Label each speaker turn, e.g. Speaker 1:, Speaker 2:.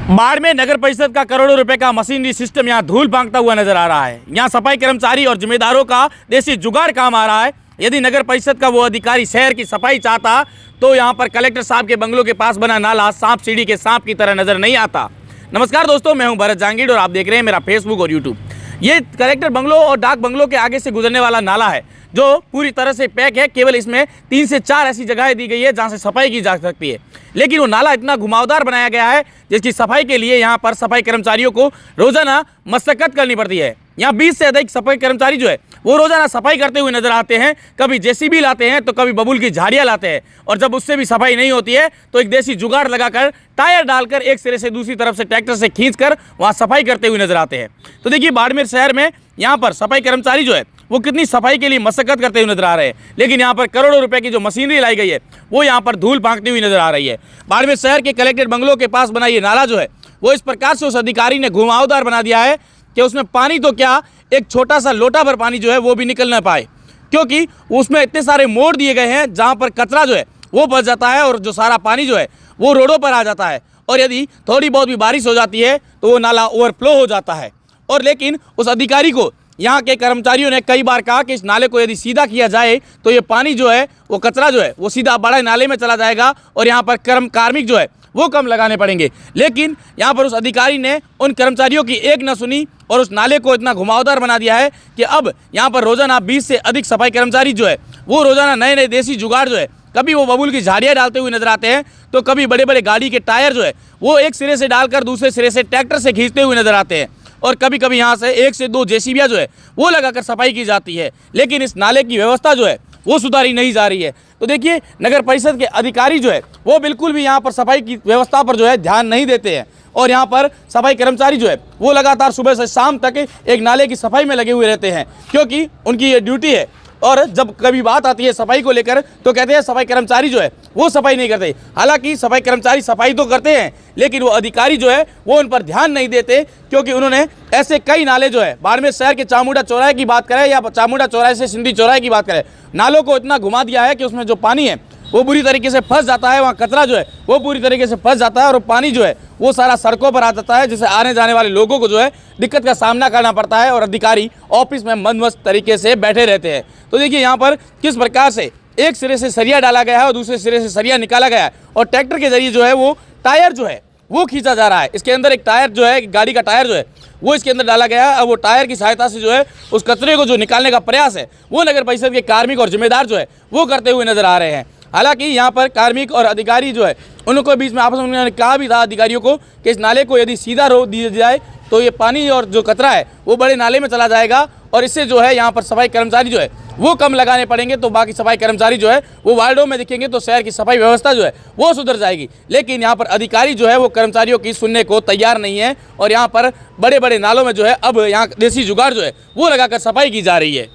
Speaker 1: बाड़मेर नगर परिषद का करोड़ों रुपए का मशीनरी सिस्टम यहां धूल भांगता हुआ नजर आ रहा है। यहां सफाई कर्मचारी और जिम्मेदारों का देसी जुगाड़ काम आ रहा है। यदि नगर परिषद का वो अधिकारी शहर की सफाई चाहता तो यहां पर कलेक्टर साहब के बंगलों के पास बना नाला सांप सीढ़ी के सांप की तरह नजर नहीं आता। नमस्कार दोस्तों, मैं हूं भरत जहांगीर और आप देख रहे हैं मेरा फेसबुक और यूट्यूब। ये कलेक्टर बंगलों और डाक बंगलों के आगे से गुजरने वाला नाला है जो पूरी तरह से पैक है। केवल इसमें 3 से 4 ऐसी जगहें दी गई है जहां से सफाई की जा सकती है, लेकिन वो नाला इतना घुमावदार बनाया गया है जिसकी सफाई के लिए यहाँ पर सफाई कर्मचारियों को रोजाना मशक्कत करनी पड़ती है। यहाँ 20 से अधिक सफाई कर्मचारी जो है वो रोजाना सफाई करते हुए नजर आते हैं। कभी जेसीबी लाते हैं तो कभी बबूल की झाड़ियाँ लाते हैं, और जब उससे भी सफाई नहीं होती है तो एक देसी जुगाड़ लगाकर टायर डालकर एक सिरे से दूसरी तरफ से ट्रैक्टर से खींचकर वहाँ सफाई करते हुए नजर आते हैं। तो देखिए बाड़मेर शहर में यहाँ पर सफाई कर्मचारी जो है वो कितनी सफाई के लिए मशक्कत करते हुए नजर आ रहे हैं, लेकिन यहाँ पर करोड़ों रुपए की जो मशीनरी लाई गई है वो यहाँ पर धूल भांगती हुई नजर आ रही है। बाड़मेर शहर के कलेक्टर बंगलों के पास बना ये नाला जो है वो इस प्रकार से उस अधिकारी ने घुमावदार बना दिया है कि उसमें पानी तो क्या, एक छोटा सा लोटा भर पानी जो है वो भी निकल ना पाए, क्योंकि उसमें इतने सारे मोड़ दिए गए हैं जहाँ पर कचरा जो है वो बच जाता है और जो सारा पानी जो है वो रोडों पर आ जाता है। और यदि थोड़ी बहुत भी बारिश हो जाती है तो वो नाला ओवरफ्लो हो जाता है। और लेकिन उस अधिकारी को यहाँ के कर्मचारियों ने कई बार कहा कि इस नाले को यदि सीधा किया जाए तो ये पानी जो है वो कचरा जो है वो सीधा बड़े नाले में चला जाएगा और यहाँ पर कार्मिक जो है वो कम लगाने पड़ेंगे। लेकिन यहाँ पर उस अधिकारी ने उन कर्मचारियों की एक न सुनी और उस नाले को इतना घुमावदार बना दिया है कि अब यहाँ पर रोजाना 20 से अधिक सफाई कर्मचारी जो है वो रोजाना नए नए देसी जुगाड़ जो है, कभी वो बबूल की झाड़ियाँ डालते हुए नजर आते हैं तो कभी बड़े बड़े गाड़ी के टायर जो है वो एक सिरे से डालकर दूसरे सिरे से ट्रैक्टर से खींचते हुए नजर आते हैं, और कभी कभी यहाँ से 1 से 2 जेसीबियाँ जो है वो लगाकर सफाई की जाती है। लेकिन इस नाले की व्यवस्था जो है वो सुधारी नहीं जा रही है। तो देखिए नगर परिषद के अधिकारी जो है वो बिल्कुल भी यहाँ पर सफाई की व्यवस्था पर जो है ध्यान नहीं देते हैं, और यहाँ पर सफाई कर्मचारी जो है वो लगातार सुबह से शाम तक एक नाले की सफाई में लगे हुए रहते हैं, क्योंकि उनकी ये ड्यूटी है। और जब कभी बात आती है सफाई को लेकर तो कहते हैं सफाई कर्मचारी जो है वो सफाई नहीं करते। हालांकि सफाई कर्मचारी सफाई तो करते हैं, लेकिन वो अधिकारी जो है वो उन पर ध्यान नहीं देते, क्योंकि उन्होंने ऐसे कई नाले जो है बाड़मेर शहर के चामुंडा चौराहे की बात करें या चामुंडा चौराहे से सिंधी चौराहे की बात करें, नालों को इतना घुमा दिया है कि उसमें जो पानी है वो बुरी तरीके से फंस जाता है, वहाँ कचरा जो है वो पूरी तरीके से फंस जाता है और पानी जो है वो सारा सड़कों पर आ जाता है, जिससे आने जाने वाले लोगों को जो है दिक्कत का सामना करना पड़ता है और अधिकारी ऑफिस में मंदमस्त तरीके से बैठे रहते हैं। तो देखिए यहाँ पर किस प्रकार से एक सिरे से सरिया डाला गया है और दूसरे सिरे से सरिया निकाला गया है, और ट्रैक्टर के जरिए जो है वो टायर जो है वो खींचा जा रहा है। इसके अंदर एक टायर जो है, गाड़ी का टायर जो है वो इसके अंदर डाला गया है, और वो टायर की सहायता से जो है उस कचरे को जो निकालने का प्रयास है वो नगर परिषद के कार्मिक और जिम्मेदार जो है वो करते हुए नजर आ रहे हैं। हालांकि यहाँ पर कार्मिक और अधिकारी जो है उनको बीच में आपस में उन्होंने कहा भी था अधिकारियों को कि इस नाले को यदि सीधा रोक दिया जाए तो ये पानी और जो कचरा है वो बड़े नाले में चला जाएगा, और इससे जो है यहाँ पर सफाई कर्मचारी जो है वो कम लगाने पड़ेंगे, तो बाकी सफाई कर्मचारी जो है वो वार्डों में दिखेंगे तो शहर की सफाई व्यवस्था जो है वो सुधर जाएगी। लेकिन यहाँ पर अधिकारी जो है वो कर्मचारियों की सुनने को तैयार नहीं है, और यहाँ पर बड़े बड़े नालों में जो है अब यहाँ देसी जुगाड़ जो है वो लगाकर सफाई की जा रही है।